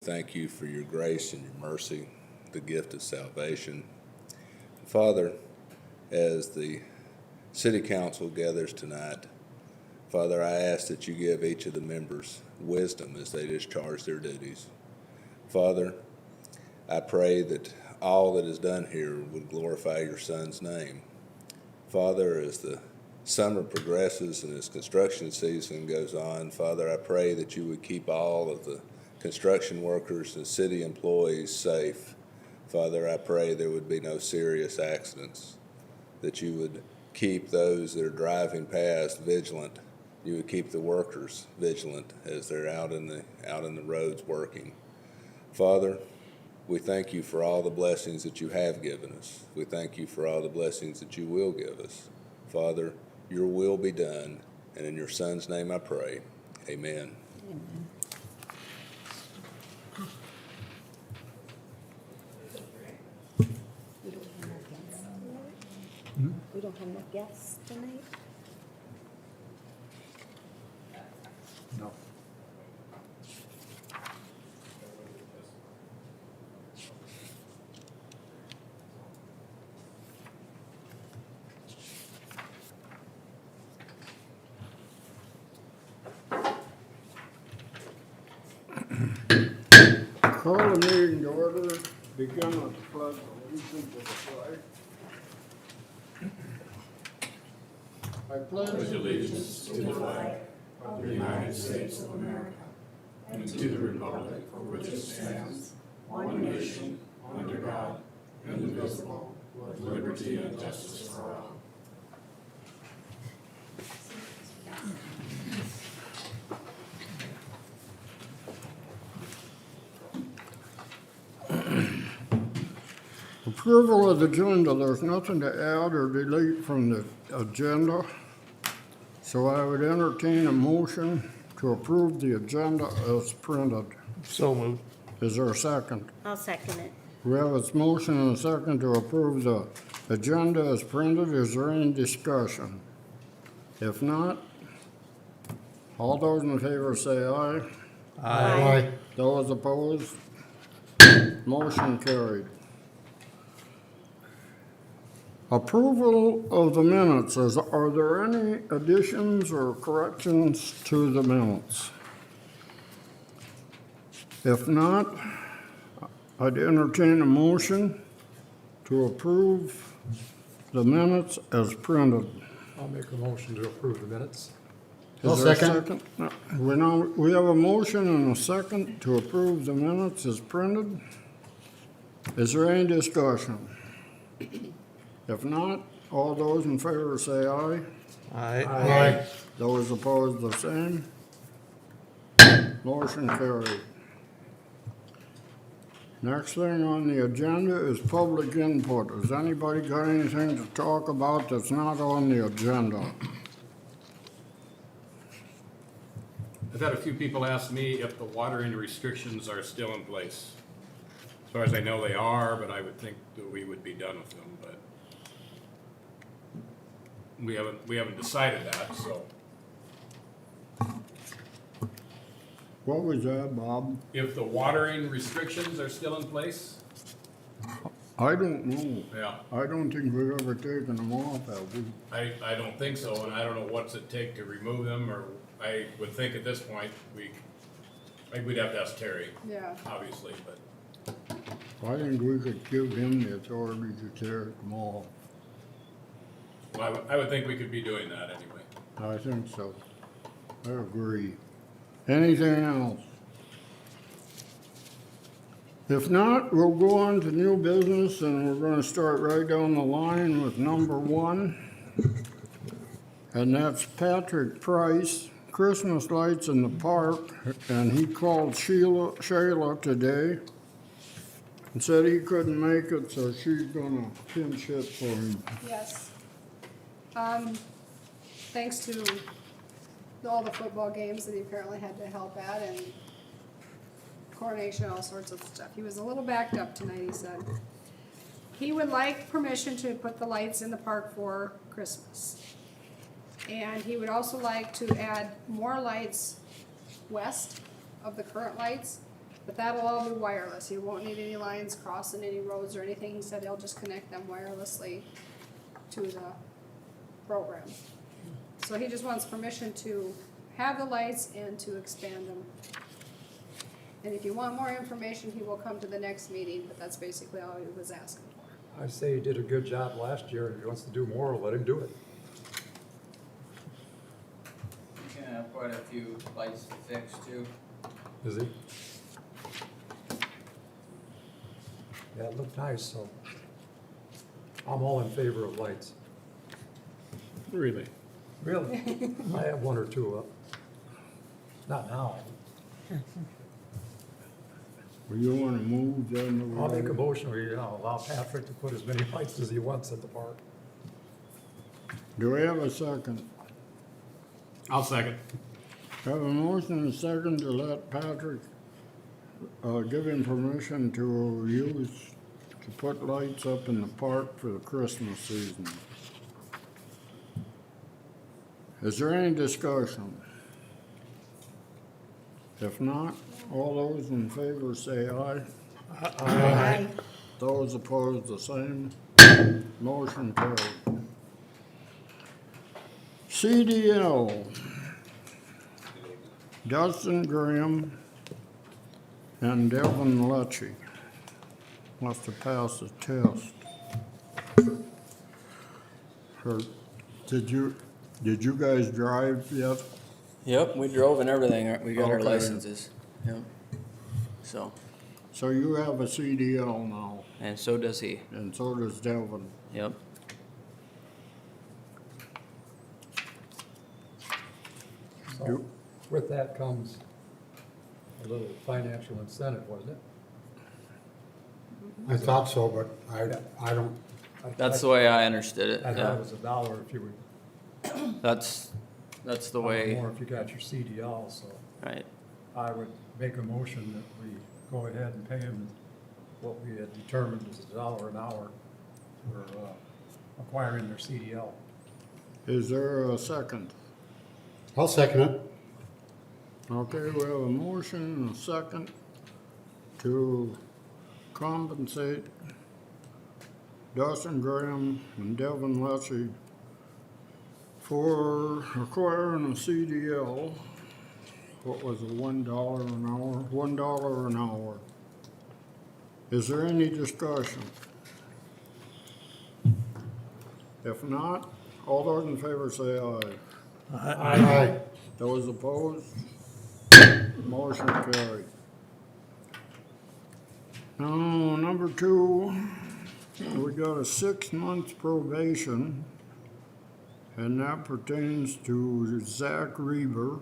Thank you for your grace and your mercy, the gift of salvation. Father, as the city council gathers tonight, Father, I ask that you give each of the members wisdom as they discharge their duties. Father, I pray that all that is done here would glorify your Son's name. Father, as the summer progresses and as construction season goes on, Father, I pray that you would keep all of the construction workers and city employees safe. Father, I pray there would be no serious accidents, that you would keep those that are driving past vigilant. You would keep the workers vigilant as they're out in the roads working. Father, we thank you for all the blessings that you have given us. We thank you for all the blessings that you will give us. Father, your will be done, and in your Son's name I pray. Amen. Amen. We don't have no guests tonight? No. Call the meeting to order, begin with the pledge of allegiance to the flag. I pledge allegiance to the flag of the United States of America and to the republic for which it stands, one nation, under God, indivisible, with liberty and justice for all. approval of the agenda. There's nothing to add or delete from the agenda. So I would entertain a motion to approve the agenda as printed. So moved. Is there a second? I'll second it. We have a motion and a second to approve the agenda as printed. Is there any discussion? If not, all those in favor say aye. Aye. Those opposed? Motion carried. Approval of the minutes. Are there any additions or corrections to the minutes? If not, I'd entertain a motion to approve the minutes as printed. I'll make a motion to approve the minutes. Is there a second? No. We have a motion and a second to approve the minutes as printed. Is there any discussion? If not, all those in favor say aye. Aye. Those opposed, the same. Motion carried. Next thing on the agenda is public input. Has anybody got anything to talk about that's not on the agenda? I've had a few people ask me if the watering restrictions are still in place. As far as I know, they are, but I would think that we would be done with them, but we haven't decided that, so. What was that, Bob? If the watering restrictions are still in place, I don't know. yeah, I don't think we've ever taken them off, have we? I don't think so, and I don't know what's it take to remove them, or I would think at this point, we'd have to ask Terry, Yeah, obviously, but I think we could give him the authority to tear them off. well, I would think we could be doing that anyway. I think so. I agree. Anything else? If not, we'll go on to new business, and we're gonna start right down the line with number one. And that's Patrick Price, Christmas lights in the park, and he called Shayla today and said he couldn't make it, so she's gonna pinch hit for him. yes. Thanks to all the football games that he apparently had to help at and coronation, all sorts of stuff. He was a little backed up tonight, he said. He would like permission to put the lights in the park for Christmas. And he would also like to add more lights west of the current lights But that'll all be wireless. You won't need any lines crossing any roads or anything. He said he'll just connect them wirelessly to the program. So he just wants permission to have the lights and to expand them. And if you want more information, he will come to the next meeting, but that's basically all he was asking for. I say he did a good job last year, and if he wants to do more, let him do it. He's gonna have quite a few lights to fix too. Is he? Yeah, it looked nice, so I'm all in favor of lights. Really? Really? I have one or two up. Not now. Well, you wanna move then? I'll make a motion, we allow Patrick to put as many lights as he wants at the park. Do we have a second? I'll second. Have a motion and a second to let Patrick, give him permission to put lights up in the park for the Christmas season. Is there any discussion? If not, all those in favor say aye. Aye. Those opposed, the same. Motion carried. CDL, Dustin Graham and Devin Lecce must have passed the test. Did you guys drive yet? Yep, we drove and everything, we got our Okay. licenses, yep. So, So you have a CDL now, and so does he, and so does Devin. yep. So with that comes a little financial incentive, wasn't it? I thought so, but I don't, That's the way I understood it, I thought yeah. it was $1 if you would, That's the way, more if you got your CDL, so right. I would make a motion that we go ahead and pay him what we had determined is $1 an hour for acquiring their CDL. Is there a second? I'll second it. Okay, we have a motion and a second to compensate Dustin Graham and Devin Lecce for acquiring a CDL. What was it, $1 an hour? $1 an hour. Is there any discussion? If not, all those in favor say aye. Aye. Those opposed? Motion carried. Now, number 2, we got a 6-month probation, and that pertains to Zach Reber,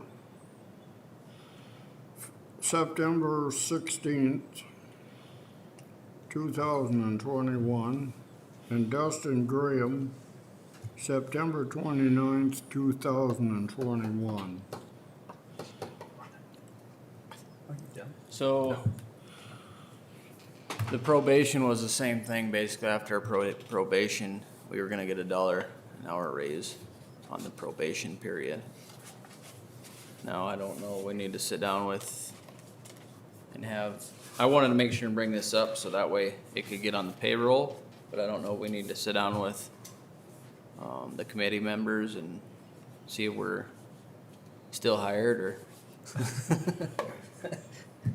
September 16th, 2021, and Dustin Graham, September 29th, 2021. So, the probation was the same thing, basically, after probation, we were gonna get $1 an hour raise on the probation period. Now, I don't know, we need to sit down with and have, I wanted to make sure and bring this up, so that way it could get on the payroll, but I don't know, we need to sit down with, the committee members and see if we're still hired, or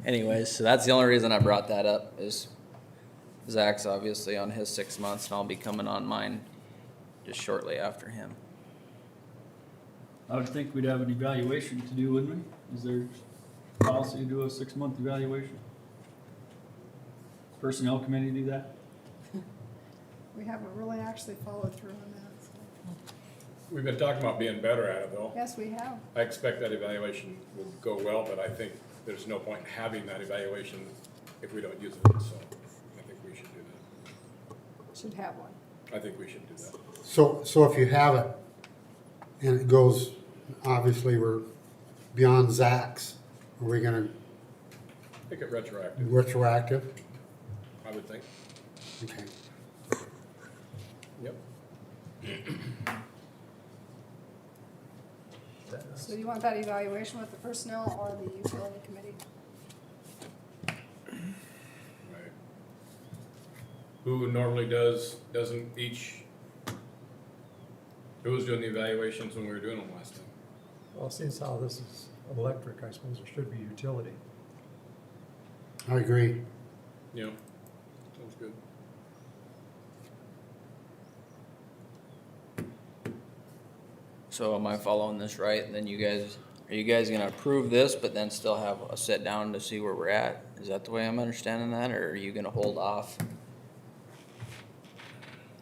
anyways, so that's the only reason I brought that up, is Zach's obviously on his 6 months, and I'll be coming on mine just shortly after him. I would think we'd have an evaluation to do, wouldn't we? Is there policy to do a 6-month evaluation? Personnel committee do that? We haven't really actually followed through on that, so. We've been talking about being better at it though. Yes, we have. I expect that evaluation will go well, but I think there's no point in having that evaluation if we don't use it, so I think we should do that. Should have one. I think we should do that. So if you have it, and it goes, obviously, we're beyond Zach's, are we gonna Make it retroactive, retroactive? I would think. Okay. Yep. So you want that evaluation with the personnel or the utility committee? who normally doesn't each, who was doing the evaluations when we were doing them last time? Well, since how this is electric, I suppose there should be utility. I agree. Yeah, sounds good. So am I following this right? Then are you guys gonna approve this, but then still have a sit down to see where we're at? Is that the way I'm understanding that, or are you gonna hold off?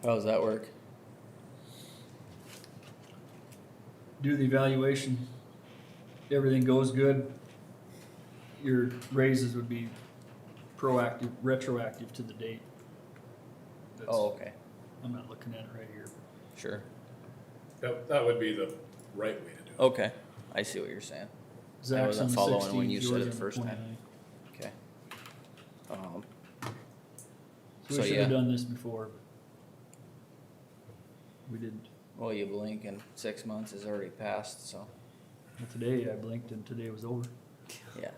How does that work? Do the evaluation, everything goes good, your raises would be retroactive to the date. That's- Oh, okay, I'm not looking at it right here. sure. That would be the right way to do it. Okay, I see what you're saying. Zach's wasn't on the following when 16th, you said yours it on the the first time. 29th. Okay. So So, we should yeah. have done this before. but We didn't. Well, you blink and 6 months has already passed, so, Well, today I blinked and today was over. yeah.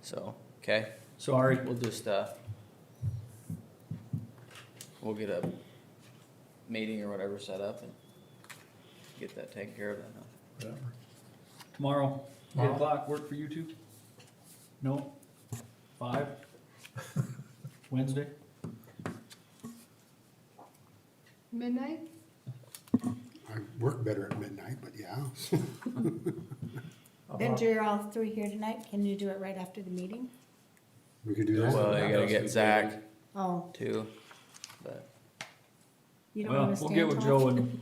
So, okay, Sorry. we'll just, we'll get a meeting or whatever set up and get that taken care of then, huh? Whatever. Tomorrow, 8 Tomorrow? o'clock, work for you two? No? 5? Wednesday? Midnight? I work better at midnight, but yeah. How Then about- you're all three here tonight, can you do it right after the meeting? We could do that. Well, you gotta get Zach Oh, too, but, you don't Well, wanna we'll stand get with tall? Joe and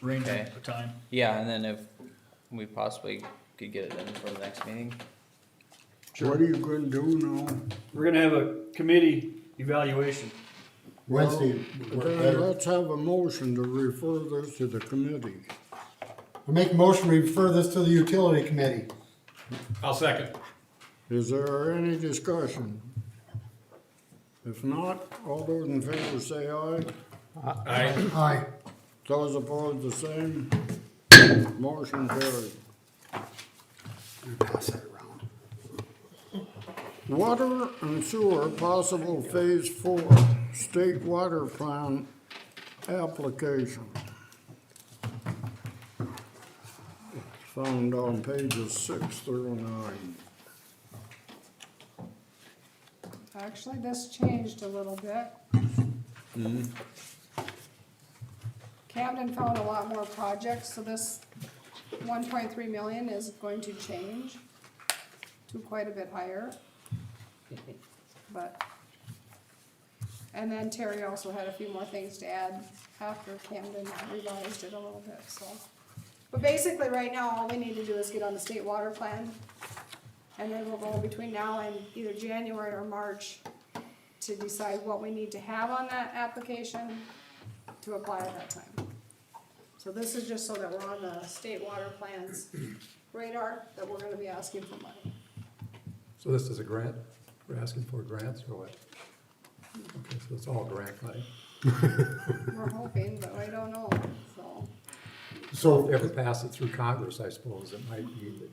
arrange Okay. a time. yeah, and then if we possibly could get it in for the next meeting. What are you gonna do now? We're gonna have a committee evaluation. Wednesday would work Then better. let's have a motion to refer this to the committee. I make a motion, we refer this to the utility committee. I'll second. Is there any discussion? If not, all those in favor say aye. Aye. Aye. Those opposed, the same. Motion carried. Pass that around. Water and sewer possible phase 4 state water plan application. Found on pages 6 through 9. Actually, this changed a little bit. Camden found a lot more projects, so this 1.3 million is going to change to quite a bit higher. But, and then Terry also had a few more things to add after Camden revised it a little bit, so. But basically, right now, all we need to do is get on the state water plan. And then we'll go between now and either January or March to decide what we need to have on that application to apply at that time. So this is just so that we're on the state water plans radar, that we're gonna be asking for money. So this is a grant? We're asking for grants or what? Okay, so it's all grant money. We're hoping, but I don't know, so. So, If it passes through Congress, I suppose it might be that,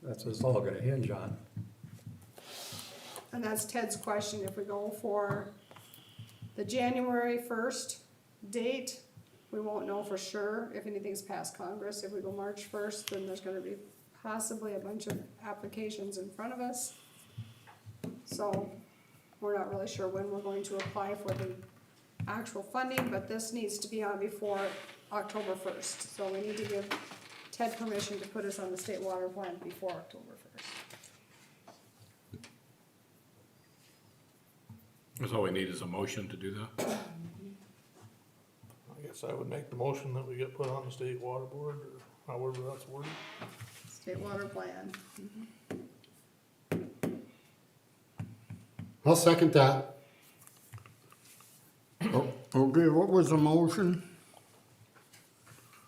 that's what it's all gonna hinge on. And that's Ted's question, if we go for the January 1st date, we won't know for sure if anything's passed Congress. If we go March 1st, then there's gonna be possibly a bunch of applications in front of us. So, we're not really sure when we're going to apply for the actual funding, but this needs to be on before October 1st. So we need to give Ted permission to put us on the state water plan before October 1st. That's all we need is a motion to do that. I guess I would make the motion that we get put on the state water board, or however that's worded. State water plan. I'll second that. Okay, what was the motion?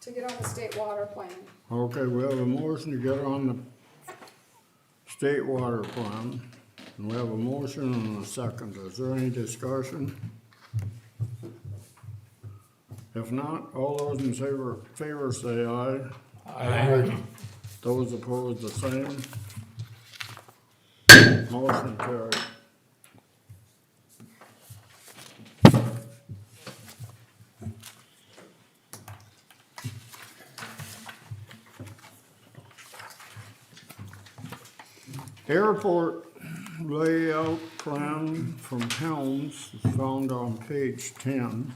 To get on the state water plan. Okay, we have a motion to get on the state water plan. And we have a motion and a second. Is there any discussion? If not, all those in favor say aye. Aye. Those opposed, the same. Motion carried. Airport layout plan from Helms is found on page 10.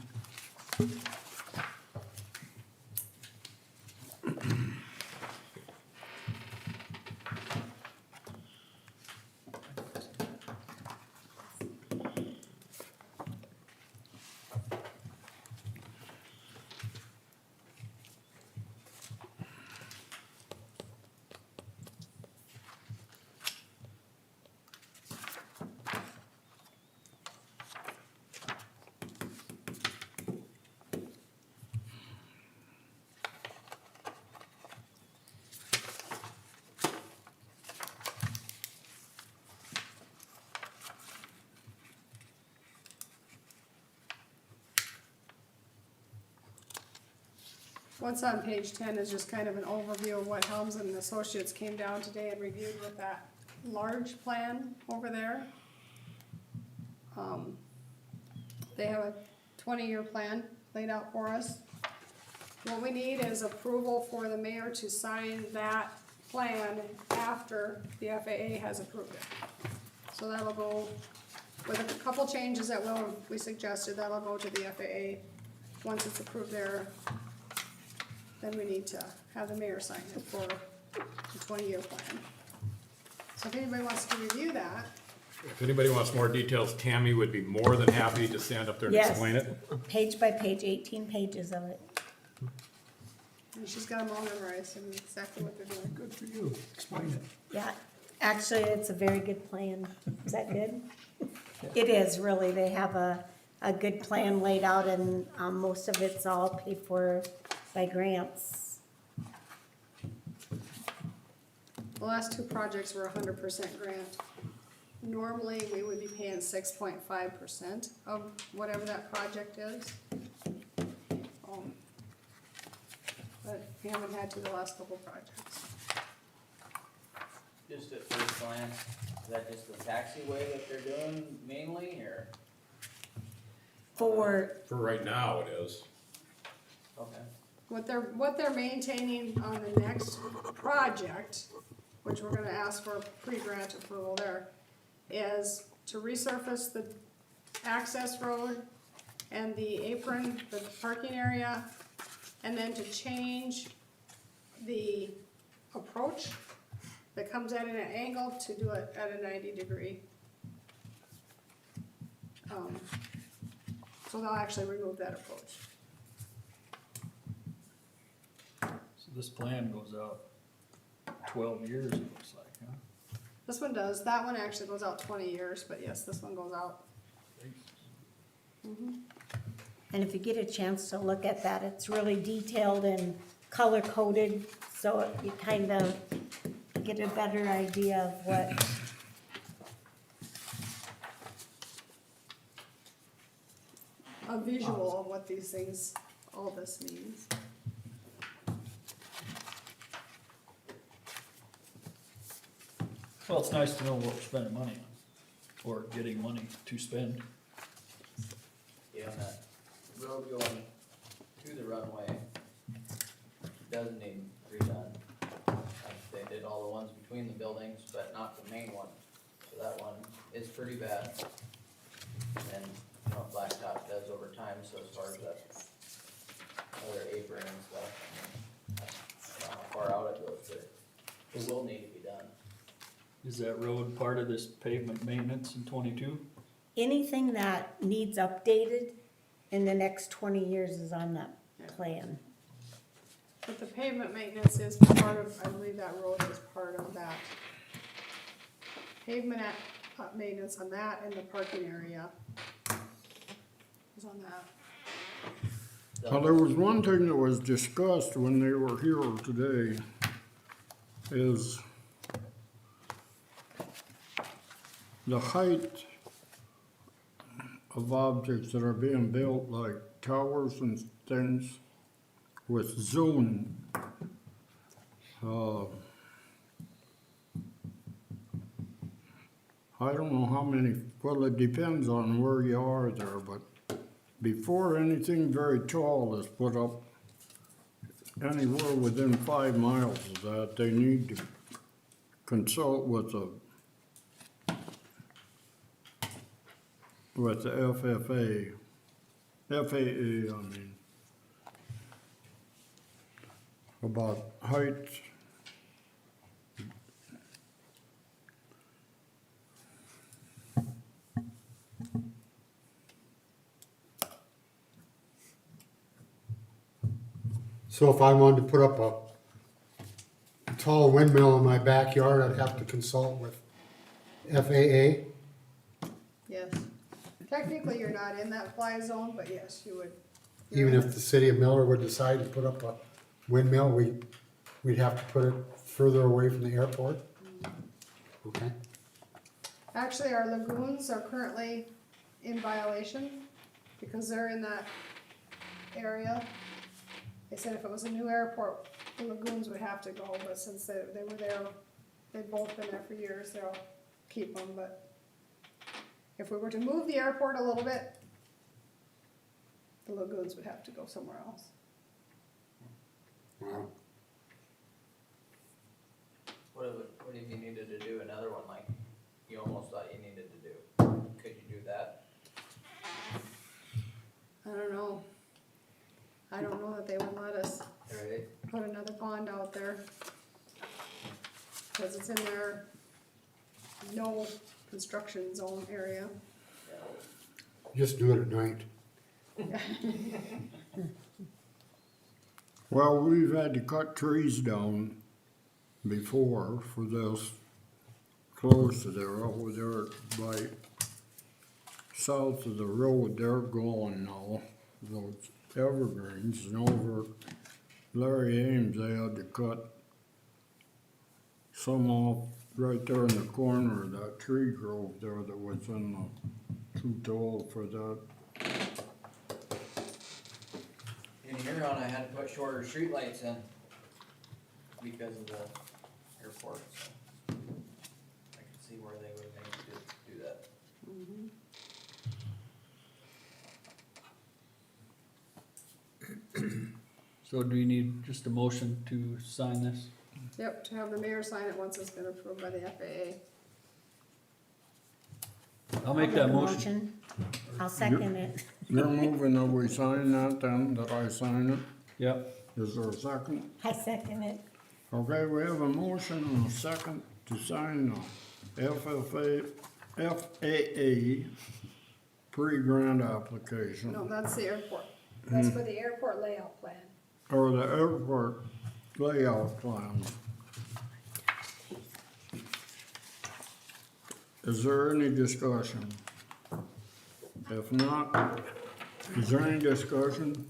What's on page 10 is just kind of an overview of what Helms and Associates came down today and reviewed with that large plan over there. They have a 20-year plan laid out for us. What we need is approval for the mayor to sign that plan after the FAA has approved it. So that'll go, with a couple changes that we suggested, that'll go to the FAA. Once it's approved there, then we need to have the mayor sign it for the 20-year plan. So if anybody wants to review that, If anybody wants more details, Tammy would be more than happy to stand up there and Yes. explain it. Page by page, 18 pages of it. and she's got them all memorized and exactly what they're doing. Good for you. Explain it. Yeah, actually, it's a very good plan. Is that good? It is, really. They have a good plan laid out, and most of it's all paid for by grants. The last two projects were 100% grant. Normally, we would be paying 6.5% of whatever that project is. But we haven't had to the last couple projects. Just at first glance, is that just the taxiway that they're doing mainly, or? For, For right now, it is. Okay. What they're maintaining on the next project, which we're gonna ask for pre-grant approval there, is to resurface the access road and the apron, the parking area, and then to change the approach that comes at an angle to do it at a 90-degree. So they'll actually remove that approach. So this plan goes out 12 years, it looks like, huh? This one does, that one actually goes out 20 years, but yes, this one goes out. and if you get a chance to look at that, it's really detailed and color-coded, so you kind of get a better idea of what, A visual of what these things, all this means. Well, it's nice to know what we're spending money on, or getting money to spend. Yeah, and that road going to the runway does need redone. They did all the ones between the buildings, but not the main one. So that one is pretty bad. And, you know, blacktop does over time, so as far as that other apron and stuff, I don't know how far out it goes, but it will need to be done. Is that road part of this pavement maintenance in 22? anything that needs updated in the next 20 years is on that plan. But the pavement maintenance is part of, I believe that road is part of that. Pavement maintenance on that and the parking area is on that. Well, there was one thing that was discussed when they were here today, is the height of objects that are being built, like towers and things, with zoning. I don't know how many, well, it depends on where you are there, but before anything very tall is put up, anywhere within 5 miles of that, they need to consult with the with the FAA, I mean, about heights. So if I wanted to put up a tall windmill in my backyard, I'd have to consult with FAA. Yes. Technically, you're not in that fly zone, but yes, you would. Even if the city of Miller would decide to put up a windmill, we'd have to put it further away from the airport? Okay, Actually, our lagoons are currently in violation because they're in that area. They said if it was a new airport, the lagoons would have to go, but since they were there, they've both been there for years, they'll keep them, but if we were to move the airport a little bit, the lagoons would have to go somewhere else. wow. What if you needed to do another one like you almost thought you needed to do? Could you do that? I don't know. I don't know that they would let us Right. put another pond out there. Cause it's in their no construction zone area. Just do it at night. Well, we've had to cut trees down before for this, close to there, over there by, south of the road, they're gone now, those evergreens, and over Larry Ames, they had to cut some off right there in the corner of that tree grove there that was in the, too tall for that. In Huron, I had to put shorter streetlights in because of the airport, so I could see where they would maybe do that. So do you need just a motion to sign this? Yep, to have the mayor sign it once it's been approved by the FAA. I'll make that motion. I'll second it. You're moving that we sign that then, that I sign it? Yep. Is there a second? I second it. Okay, we have a motion and a second to sign the FAA pre-grant application, No, that's the airport. That's for the airport layout plan. or the airport layout plan. Is there any discussion? If not, is there any discussion?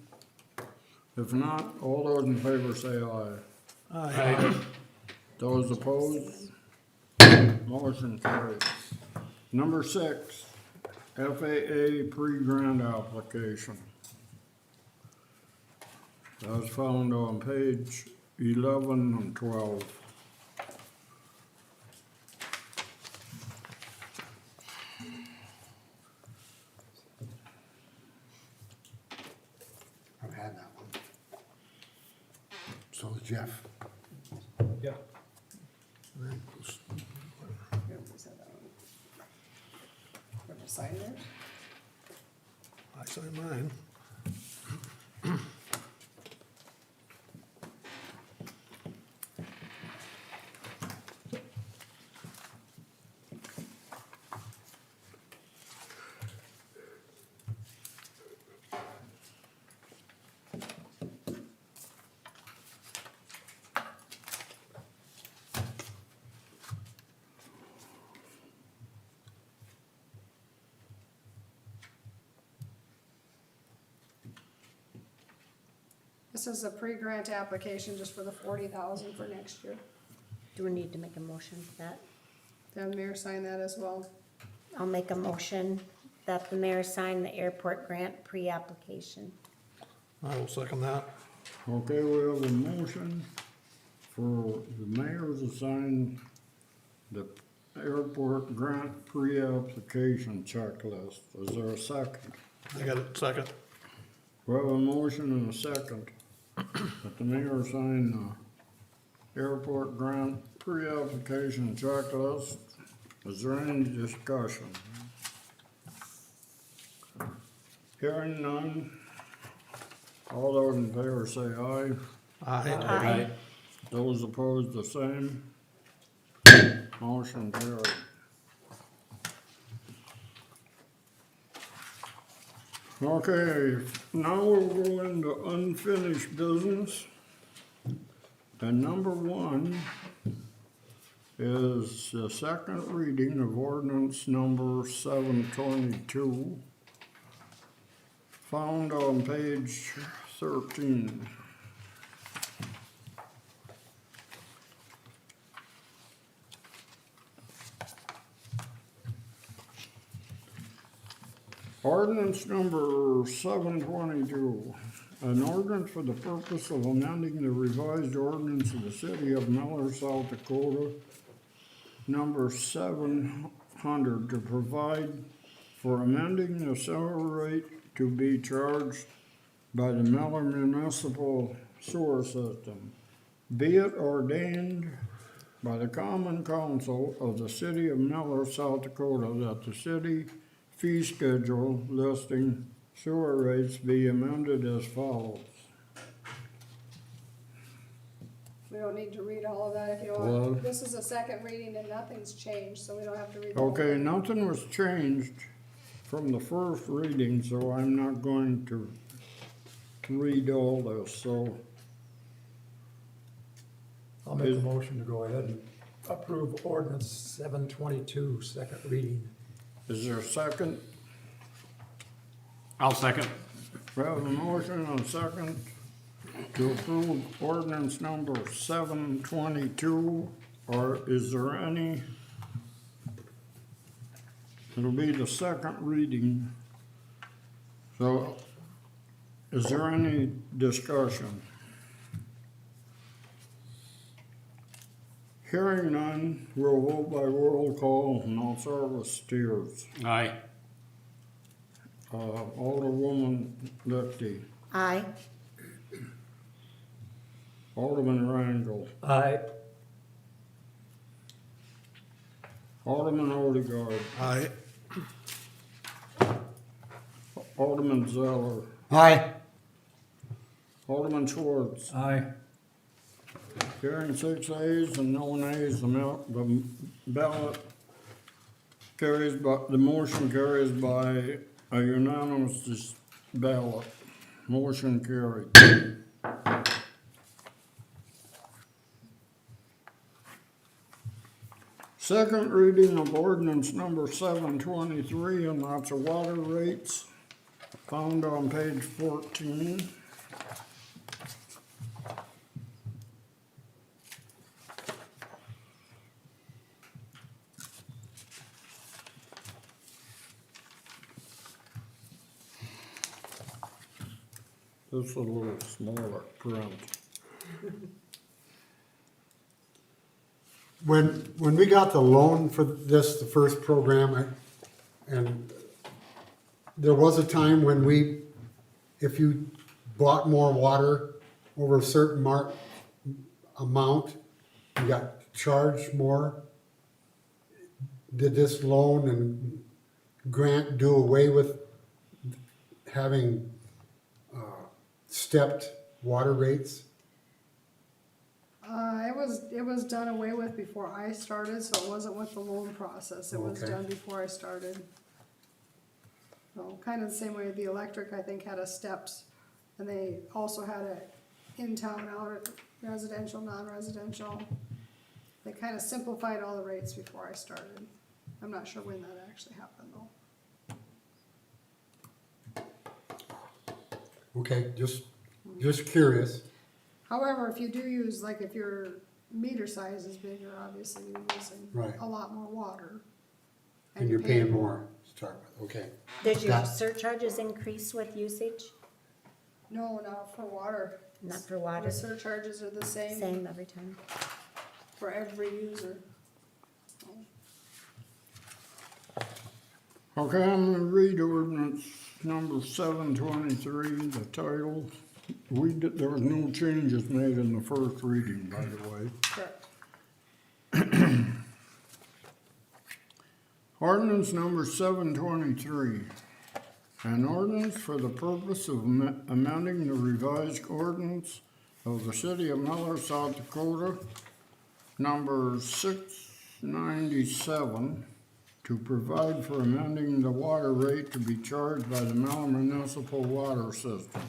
If not, all those in favor say aye. Aye. Those opposed? Motion carries. Number 6, FAA pre-grant application. That's found on page 11 and 12. I've had that one. So is Jeff. Yeah. Yep, we said that one. Want to sign there? I sign mine. This is a pre-grant application just for the 40,000 for next year. Do we need to make a motion for that? The mayor sign that as well. I'll make a motion that the mayor sign the airport grant pre-application. I will second that. Okay, we have a motion for the mayor to sign the airport grant pre-application checklist. Is there a second? I got it, second. We have a motion and a second that the mayor sign the airport grant pre-application checklist. Is there any discussion? Hearing none. All those in favor say aye. Aye. Those opposed, the same. Motion carried. Okay, now we'll go into unfinished business. And number one is the second reading of ordinance number 722, found on page 13. Ordinance number 722, an ordinance for the purpose of amending the revised ordinance of the city of Miller, South Dakota, number 700, to provide for amending the sewer rate to be charged by the Miller Municipal Sewer System. Be it ordained by the Common Council of the city of Miller, South Dakota, that the city fee schedule listing sewer rates be amended as follows. We don't need to read all of that if you Well- want. This is a second reading and nothing's changed, so we don't have to read. the whole Okay, thing. nothing was changed from the first reading, so I'm not going to read all this, so I'll make a motion to go ahead and approve ordinance 722, second reading. is there a second? I'll second. We have a motion and a second to approve ordinance number 722, or is there any? It'll be the second reading. So, is there any discussion? Hearing none, we'll vote by roll call, and I'll start with Steers. Aye. Alderwoman Lefty, Aye. Alderman Rangel, Aye. Alderman Odegaard, Aye. Alderman Zeller, Aye. Alderman Schwartz. Aye. Carrying 6 ayes and no nays, the ballot carries by, the motion carries by a unanimous ballot. Motion carried. Second reading of ordinance number 723, and that's the water rates, found on page 14. This is a little smaller print. When we got the loan for this, the first program, and there was a time when if you bought more water over a certain amount, you got charged more. Did this loan and grant do away with having stepped water rates? It was done away with before I started, so it wasn't with the loan process, it was Okay. done before I started. So, kind of the same way the electric, I think, had a steps, and they also had a in-town, out, residential, non-residential. They kind of simplified all the rates before I started. I'm not sure when that actually happened though. Okay, just curious. However, if you do use, like if your meter size is bigger, obviously you're using Right. a lot more water. And you're paying more to start with, okay. Did your Got- surcharges increase with usage? No, not for water. Not for The water? surcharges are the same Same every time? for every user. Okay, I'm gonna read ordinance number 723, the title. There was no changes made in the first reading, by the way. Correct. Ordinance number 723, An ordinance for the purpose of amending the revised ordinance of the city of Miller, South Dakota, number 697, to provide for amending the water rate to be charged by the Miller Municipal Water System.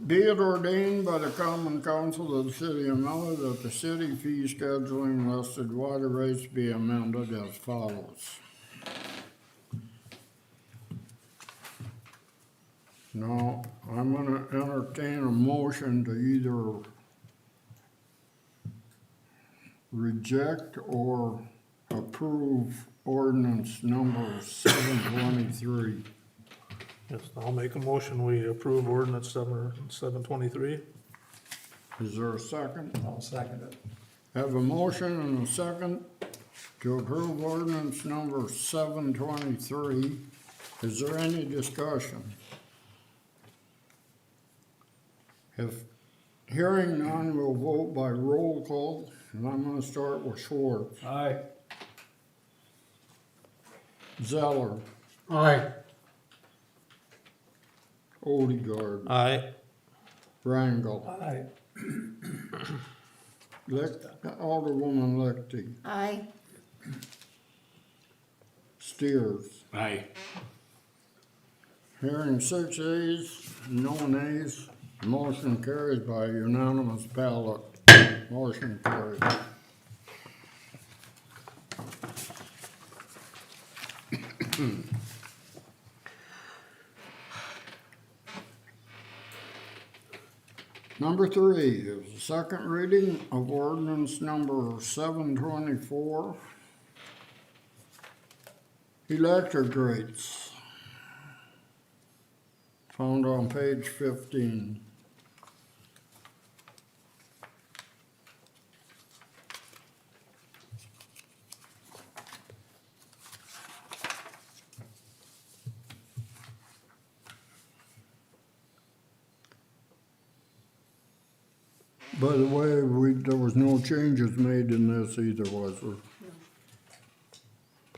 Be it ordained by the Common Council of the City of Miller that the city fee scheduling listed water rates be amended as follows. Now, I'm gonna entertain a motion to either reject or approve ordinance number 723. Yes, I'll make a motion, we approve ordinance 723. Is there a second? I'll second it. Have a motion and a second to approve ordinance number 723. Is there any discussion? If hearing none, we'll vote by roll call, and I'm gonna start with Schwartz. Aye. Zeller, Aye. Odegaard, Aye. Rangel, Aye. Alderwoman Lichty, Aye. Steers. Aye. Hearing 6 ayes, no nays, motion carries by unanimous ballot. Motion carries. Number 3 is the second reading of ordinance number 724. Electric rates. Found on page 15. By the way, there was no changes made in this either, was there?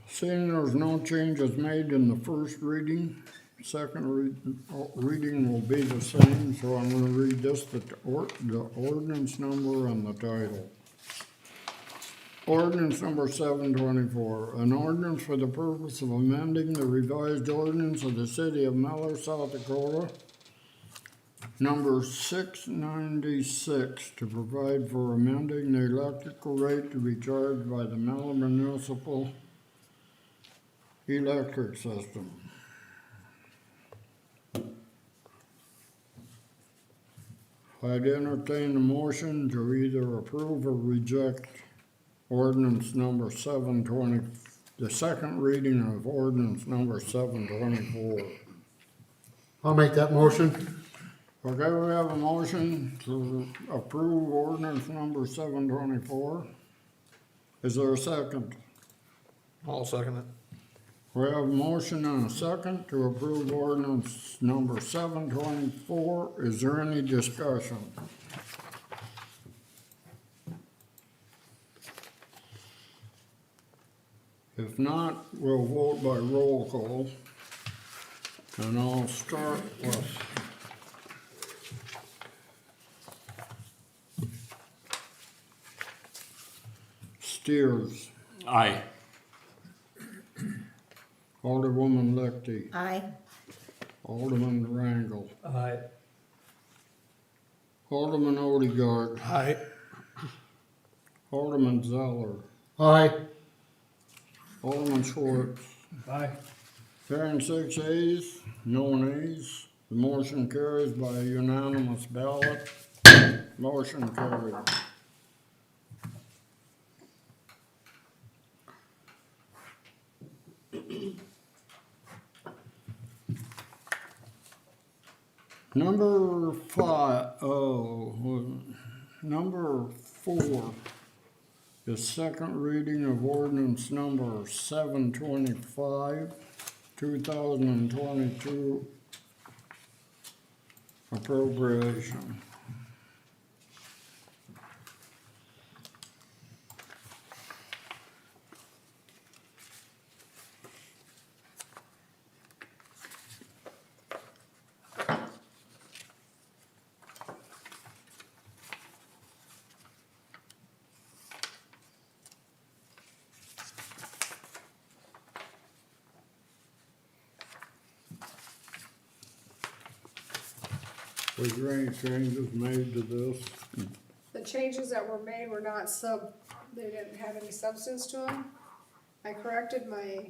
Seeing there was no changes made in the first reading, second reading will be the same, so I'm gonna read this, the ordinance number and the title. Ordinance number 724, an ordinance for the purpose of amending the revised ordinance of the city of Miller, South Dakota, number 696, to provide for amending the electrical rate to be charged by the Miller Municipal Electric System. I'd entertain the motion to either approve or reject ordinance number 720, the second reading of ordinance number 724. I'll make that motion. Okay, we have a motion to approve ordinance number 724. Is there a second? I'll second it. We have a motion and a second to approve ordinance number 724. Is there any discussion? If not, we'll vote by roll call. And I'll start with Steers, Aye. Alderwoman Lichty, Aye. Alderman Rangel, Aye. Alderman Odegaard, Aye. Alderman Zeller, Aye. Alderman Schwartz. Aye. Hearing 6 ayes, no nays, the motion carries by unanimous ballot. Motion carried. Number 4 is second reading of ordinance number 725, 2022 appropriation. Was there any changes made to this? The changes that were made were not they didn't have any substance to them. I corrected my,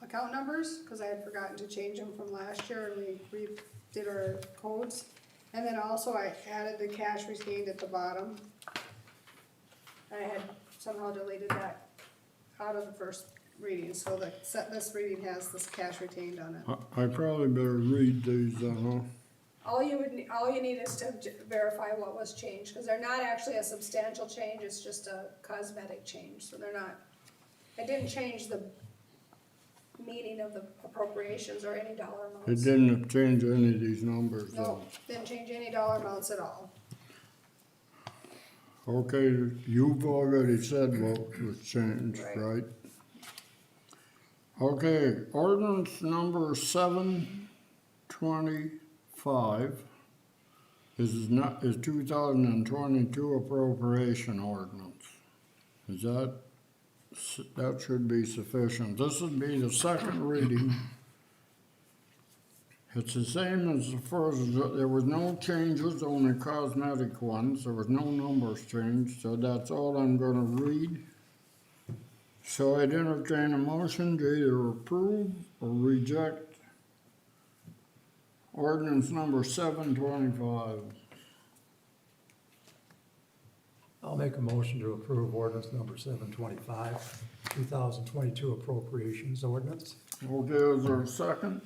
account numbers, cause I had forgotten to change them from last year, and we redid our codes. And then also I added the cash retained at the bottom. I had somehow deleted that out of the first reading, so this reading has this cash retained on it. I probably better read these, All you need is to verify what was changed, because they're not actually a substantial change, it's just a cosmetic change, so they're not, it didn't change the meaning of the appropriations or any dollar It amounts. didn't change any of these numbers, No, though. didn't change any dollar amounts at all. Okay, you've already said what was changed, Right. right? Okay, ordinance number 725 is 2022 appropriation ordinance. That should be sufficient. This would be the second reading. It's the same as the first, there was no changes, only cosmetic ones, there was no numbers changed, so that's all I'm gonna read. So I'd entertain a motion to either approve or reject ordinance number 725. I'll make a motion to approve ordinance number 725, 2022 appropriations ordinance. Okay, is there a second?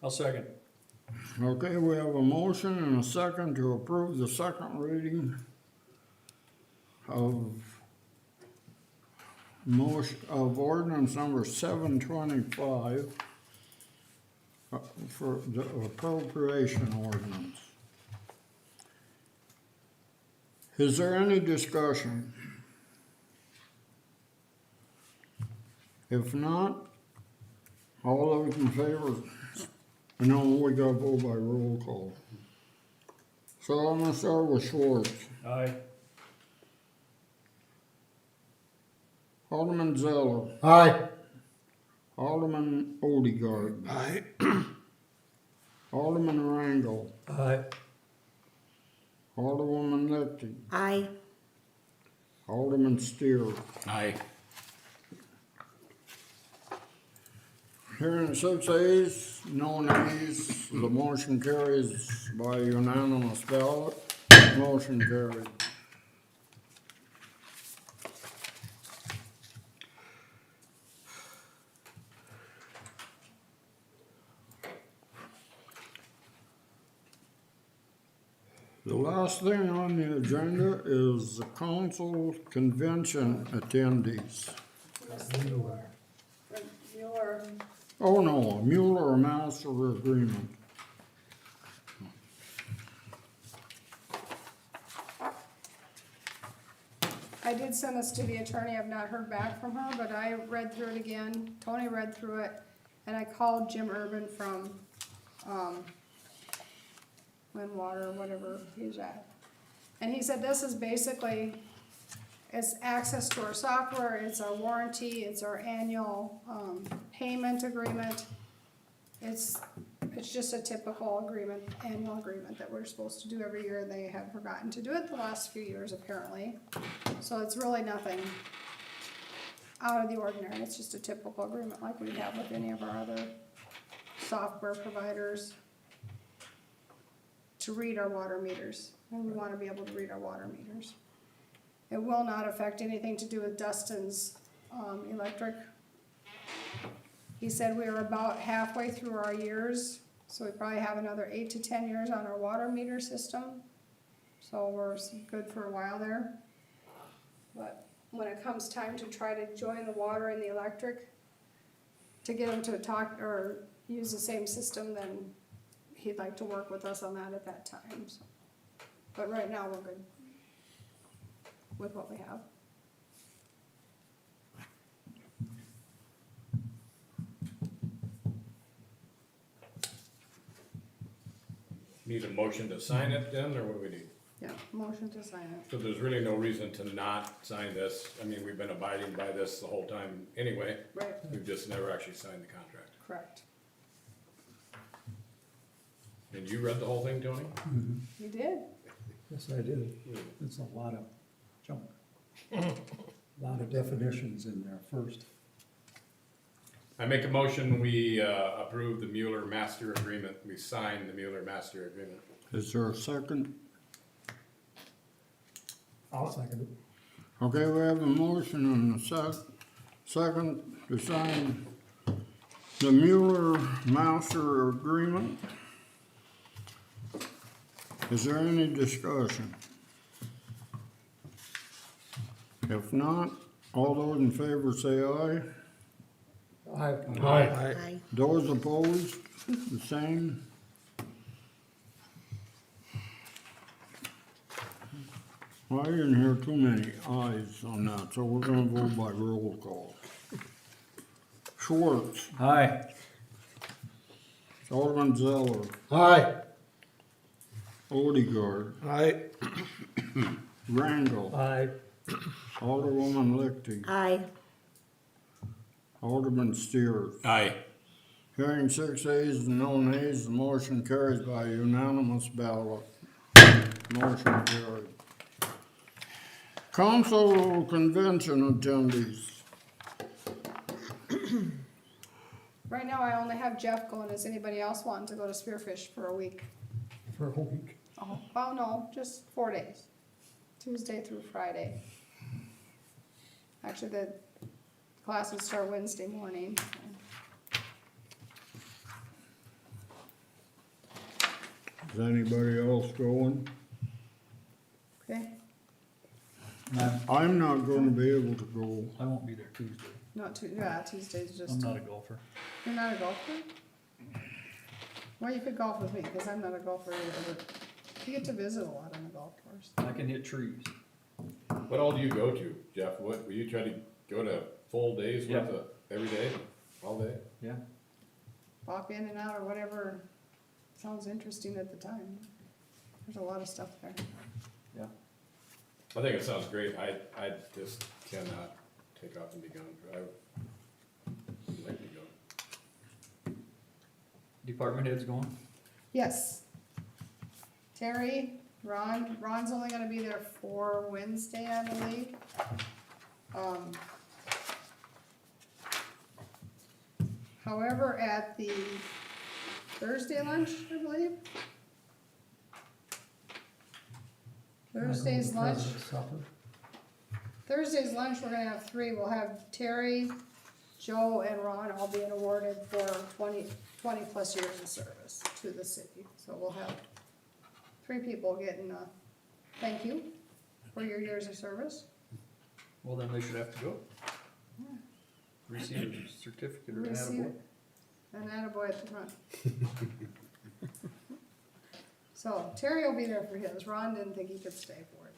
I'll second. Okay, we have a motion and a second to approve the second reading of ordinance number 725 for the appropriation ordinance. Is there any discussion? If not, all those in favor? No, we gotta go by roll call. So I'm gonna start with Schwartz. Aye. Alderman Zeller. Aye. Alderman Odegaard. Aye. Alderman Rangel. Aye. Alderwoman Lefty. Aye. Alderman Steer. Aye. Hearing 6 ayes, no nays, the motion carries by unanimous ballot. Motion carried. The last thing on the agenda is the council convention attendees. Mueller, Oh no, Mueller Master Agreement. I did send this to the attorney, I've not heard back from her, but I read through it again, Tony read through it, and I called Jim Urban from, Windwater, whatever he's at. And he said this is basically, it's access to our software, it's our warranty, it's our annual, payment agreement. It's just a typical agreement, annual agreement that we're supposed to do every year, and they have forgotten to do it the last few years apparently. So it's really nothing out of the ordinary, it's just a typical agreement like we have with any of our other software providers to read our water meters, and we wanna be able to read our water meters. It will not affect anything to do with Dustin's, electric. He said we are about halfway through our years, so we probably have another 8 to 10 years on our water meter system. So we're good for a while there. But when it comes time to try to join the water and the electric, to get them to talk or use the same system, then he'd like to work with us on that at that time, so. But right now, we're good with what we have. Need a motion to sign it then, or what do we need? Yeah, motion to sign it. So there's really no reason to not sign this. I mean, we've been abiding by this the whole time anyway. Right, We've just never actually signed the contract. correct. And you read the whole thing, Tony? You did? Yes, I did. It's a lot of junk. A lot of definitions in there first. I make a motion, we approve the Mueller Master Agreement. We sign the Mueller Master Agreement. Is there a second? I'll second it. Okay, we have a motion and a second to sign the Mueller Master Agreement. Is there any discussion? If not, all those in favor say aye. Aye. Those opposed, the same. Well, I didn't hear too many ayes on that, so we're gonna vote by roll call. Schwartz, Aye. Alderman Zeller, Aye. Odegaard, Aye. Randall, Aye. Alderwoman Lichty, Aye. Alderman Steers. Aye. Hearing 6 ayes and no nays, the motion carries by unanimous ballot. Motion carried. Council convention attendees. Right now, I only have Jeff going. Is anybody else wanting to go to Spearfish for a week? For a week. Oh, well, no, just 4 days, Tuesday through Friday. Actually, the classes start Wednesday morning. Is anybody else going? Okay, I'm not gonna be able to go. I won't be there Tuesday. yeah, Tuesday's just, I'm not a golfer. you're not a golfer? Well, you could golf with me, cause I'm not a golfer either, but you get to visit a lot on the golf course. I can hit trees. What all do you go to, Jeff? What, will you try to go to full days Yeah. worth of, every day, all day? Yeah. Pop in and out or whatever sounds interesting at the time. There's a lot of stuff there. Yeah. I think it sounds great. I just cannot take off and be gone. I would like to go. Department heads going? Yes. Terry, Ron's only gonna be there for Wednesday, I believe. However, at the Thursday lunch, I believe. Thursday's lunch, President's supper. Thursday's lunch, we're gonna have three. We'll have Terry, Joe, and Ron all being awarded for 20 plus years of service to the city. So we'll have 3 people getting a thank you for your years of service. Well, then they should have to go. Receive a certificate or an Receive attaboy. an attaboy at the front. So Terry will be there for his. Ron didn't think he could stay for it.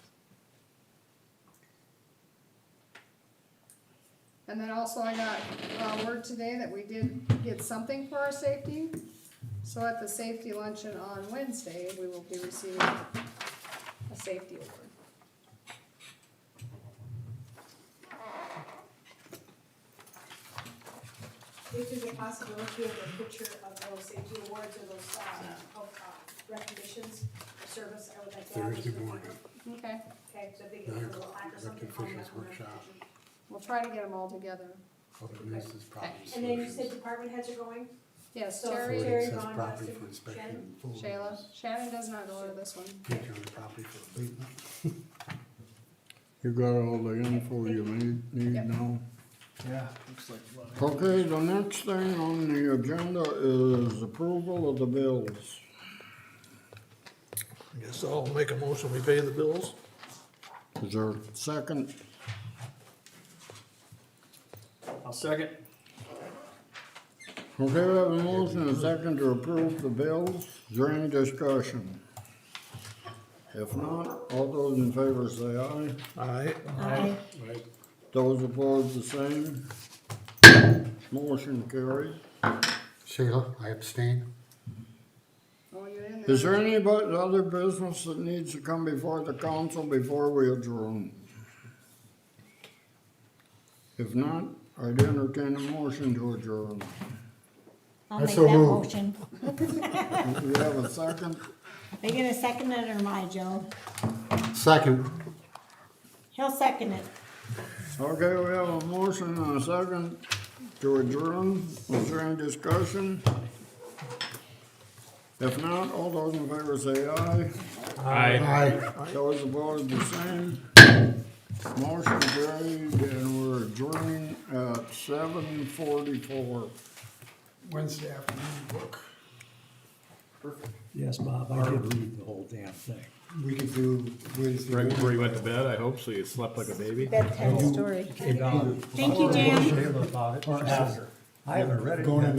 And then also I got word today that we did get something for our safety. So at the safety luncheon on Wednesday, we will be receiving a safety award. If there's a possibility of a picture of those safety awards or those, recognitions of service, I would like to have. Thursday morning. Okay, Okay, so if they get a little plaque or something on that workshop. recognition. we'll try to get them all together. And then you said department heads are going? Yes, So Terry, Terry, Ron, Dustin, Shannon? Shayla. Shannon does not go to this one. You got all the info you need Yep. now? Yeah, looks like a lot of. Okay, the next thing on the agenda is approval of the bills. I guess I'll make a motion, we pay the bills. Is there a second? I'll second. Okay, we have a motion and a second to approve the bills. Is there any discussion? If not, all those in favor say aye. Aye. Aye. Those opposed, the same. Motion carried. Shayla, I abstain. Oh, you're in there. Is there any other business that needs to come before the council before we adjourn? If not, I'd entertain a motion to adjourn. I'll I make so that moved. motion. We have a second. Are you gonna second it or am I, Joe? Second. He'll second it. Okay, we have a motion and a second to adjourn. Is there any discussion? If not, all those in favor say aye. Aye. Those opposed, the same. Motion carried, and we're adjourning at 7:44. Wednesday afternoon book. Yes, Bob, I did read the whole damn thing. We could do Wednesday. Right before you went to bed, I hope, so you slept like a baby. Bedtime story. Came down. Thank you, Jan. Shayla about it. I haven't read it Going yet. into